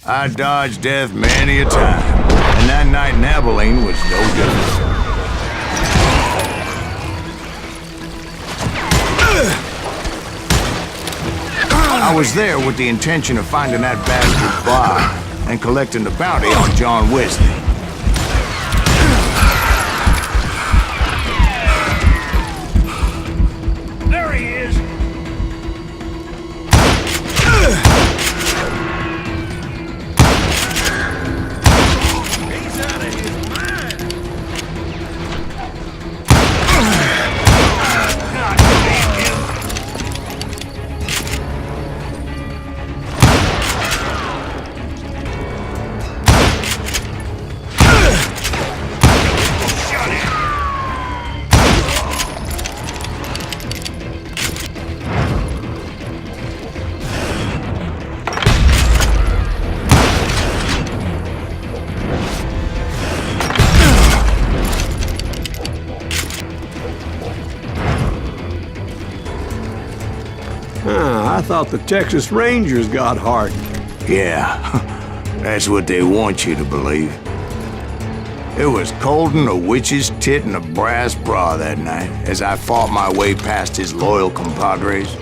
I dodged death many a time, and that night in Abilene was no different. I was there with the intention of finding that bastard Bob and collecting the bounty on John Wesley. There he is! He's out of his mind! God damn you! I thought the Texas Rangers got hardened. Yeah, that's what they want you to believe. It was cold in a witch's tit and a brass bra that night as I fought my way past his loyal compadres.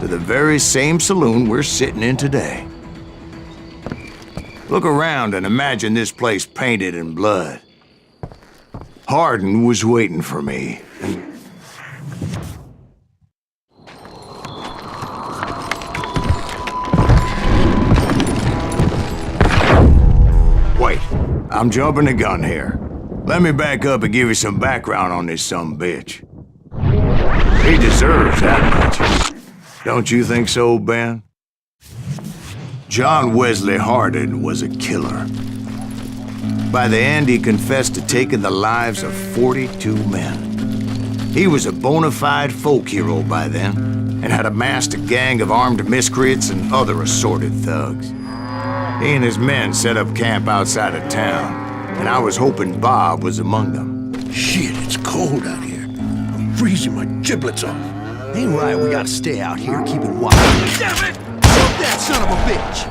The very same saloon we're sitting in today. Look around and imagine this place painted in blood. Hardin was waiting for me. Wait, I'm jumping the gun here. Let me back up and give you some background on this sumbitch. He deserves that much. Don't you think so, Ben? John Wesley Hardin was a killer. By the end, he confessed to taking the lives of 42 men. He was a bona fide folk hero by then, and had amassed a gang of armed miscreants and other assorted thugs. He and his men set up camp outside of town, and I was hoping Bob was among them. Shit, it's cold out here. I'm freezing my giblets off. Ain't right, we gotta stay out here, keep it wild. Damn it! Shoot that son of a bitch!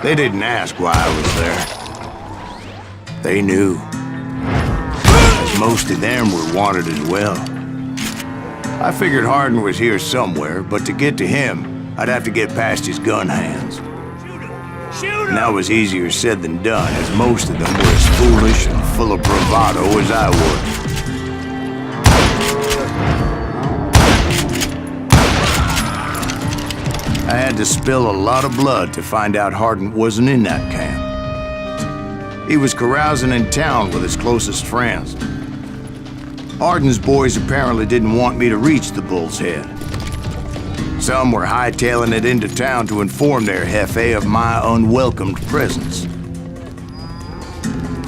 They didn't ask why I was there. They knew. As most of them were wanted as well. I figured Hardin was here somewhere, but to get to him, I'd have to get past his gun hands. And that was easier said than done, as most of them were as foolish and full of bravado as I was. I had to spill a lot of blood to find out Hardin wasn't in that camp. He was carousing in town with his closest friends. Hardin's boys apparently didn't want me to reach the Bull's Head. Some were hightailing it into town to inform their jefe of my unwelcomed presence.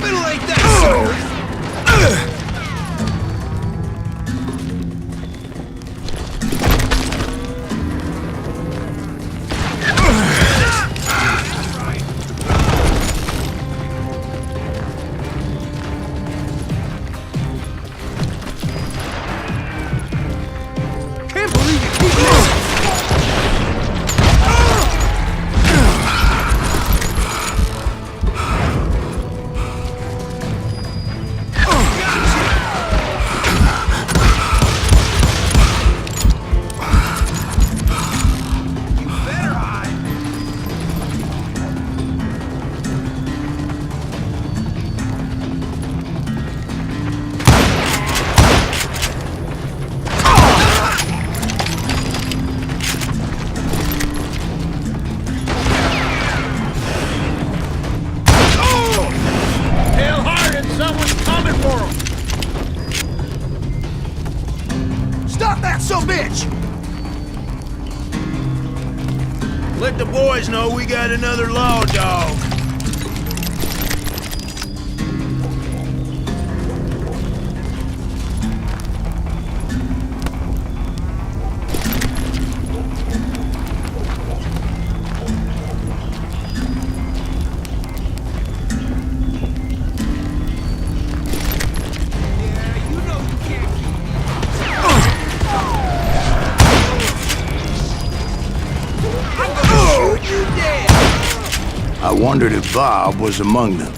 Ventilate that bitch! Let the boys know we got another law dog. I wondered if Bob was among them.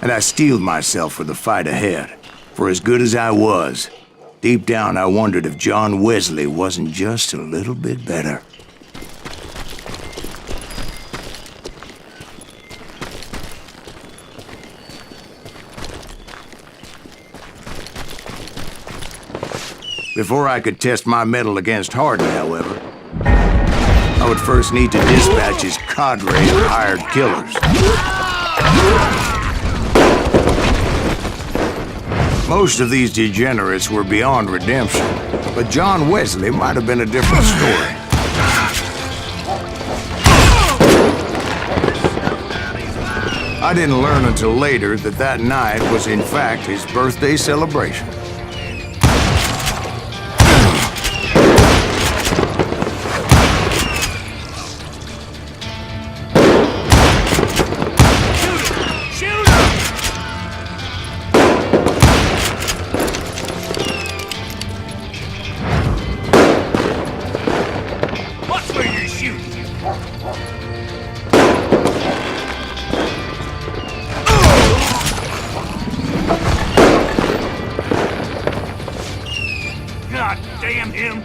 And I steeled myself for the fight ahead. For as good as I was, deep down I wondered if John Wesley wasn't just a little bit better. Before I could test my mettle against Hardin, however, I would first need to dispatch his cadre of hired killers. Most of these degenerates were beyond redemption, but John Wesley might have been a different story. I didn't learn until later that that night was in fact his birthday celebration. God damn him!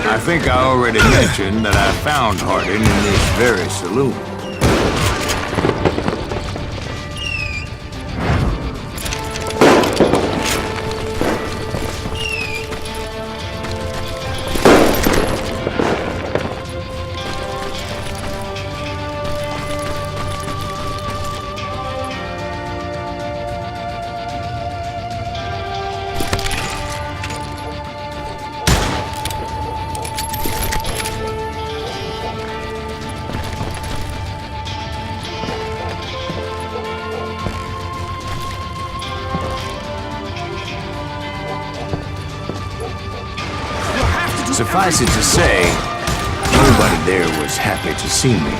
I think I already mentioned that I found Hardin in this very saloon. Suffice it to say, nobody there was happy to see me.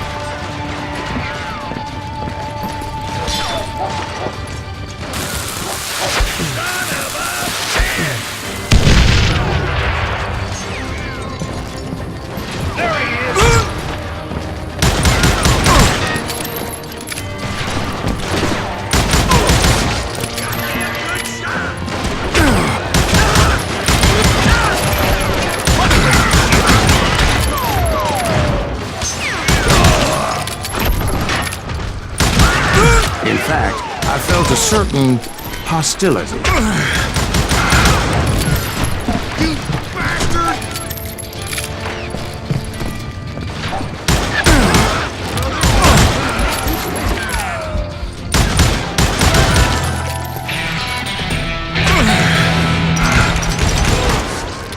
In fact, I felt a certain hostility. You bastard!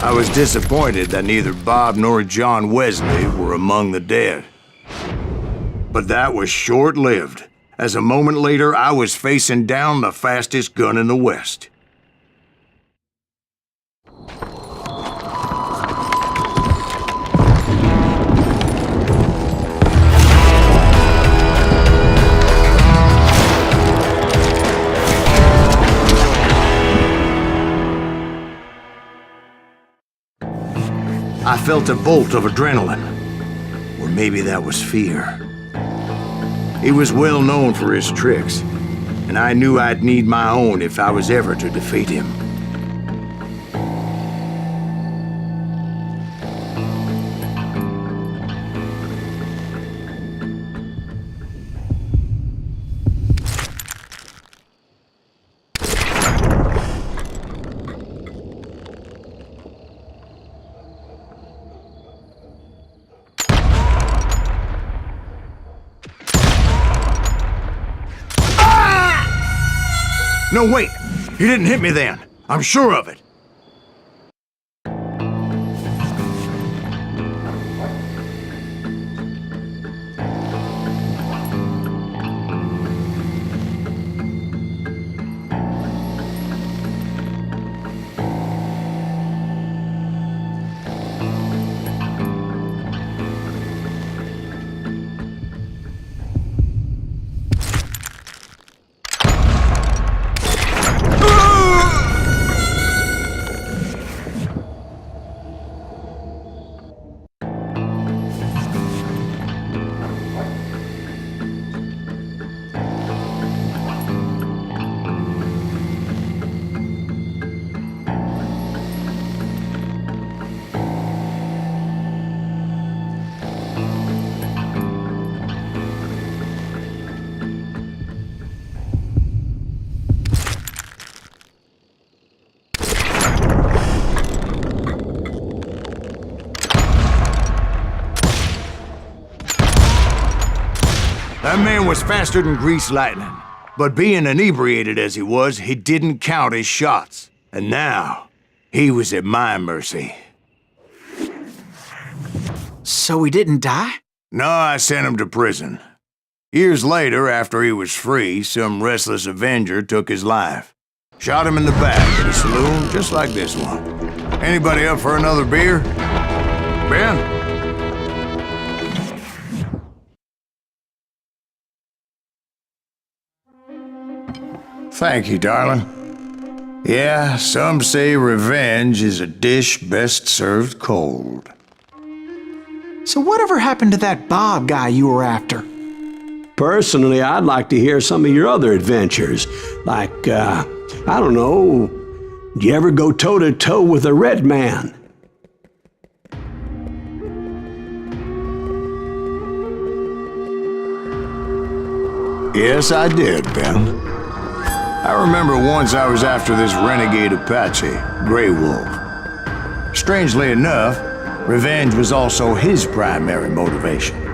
I was disappointed that neither Bob nor John Wesley were among the dead. But that was short-lived, as a moment later I was facing down the fastest gun in the West. I felt a bolt of adrenaline, or maybe that was fear. He was well known for his tricks, and I knew I'd need my own if I was ever to defeat him. No, wait! You didn't hit me then. I'm sure of it. That man was faster than greased lightning. But being inebriated as he was, he didn't count his shots. And now, he was at my mercy. So he didn't die? No, I sent him to prison. Years later, after he was free, some restless Avenger took his life. Shot him in the back at a saloon just like this one. Anybody up for another beer? Ben? Thank you, darling. Yeah, some say revenge is a dish best served cold. So whatever happened to that Bob guy you were after? Personally, I'd like to hear some of your other adventures. Like, I don't know, did you ever go toe-to-toe with a red man? Yes, I did, Ben. I remember once I was after this renegade Apache, Grey Wolf. Strangely enough, revenge was also his primary motivation.